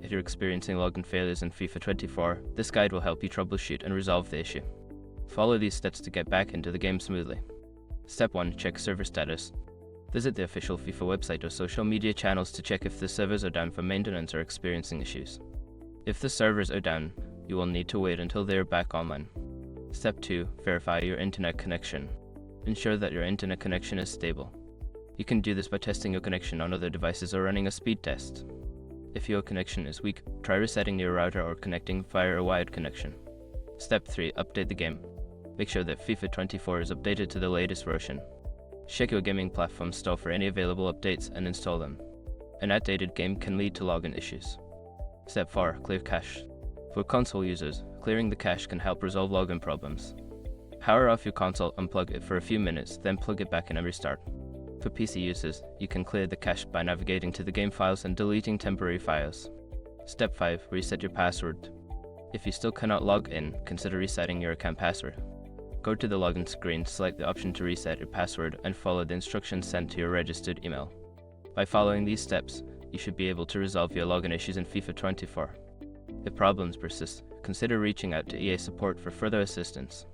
If you're experiencing login failures in FIFA 24, this guide will help you troubleshoot and resolve the issue. Follow these steps to get back into the game smoothly. Step 1. Check server status. Visit the official FIFA website or social media channels to check if the servers are down for maintenance or experiencing issues. If the servers are down, you will need to wait until they are back online. Step 2. Verify your internet connection. Ensure that your internet connection is stable. You can do this by testing your connection on other devices or running a speed test. If your connection is weak, try resetting your router or connecting via a wired connection. Step 3. Update the game. Make sure that FIFA 24 is updated to the latest version. Check your gaming platform store for any available updates and install them. An outdated game can lead to login issues. Step 4. Clear cache. For console users, clearing the cache can help resolve login problems. Power off your console, unplug it for a few minutes, then plug it back in and restart. For PC users, you can clear the cache by navigating to the game files and deleting temporary files. Step 5. Reset your password. If you still cannot log in, consider resetting your account password. Go to the login screen, select the option to reset your password, and follow the instructions sent to your registered email. By following these steps, you should be able to resolve your login issues in FIFA 24. If problems persist, consider reaching out to EA support for further assistance.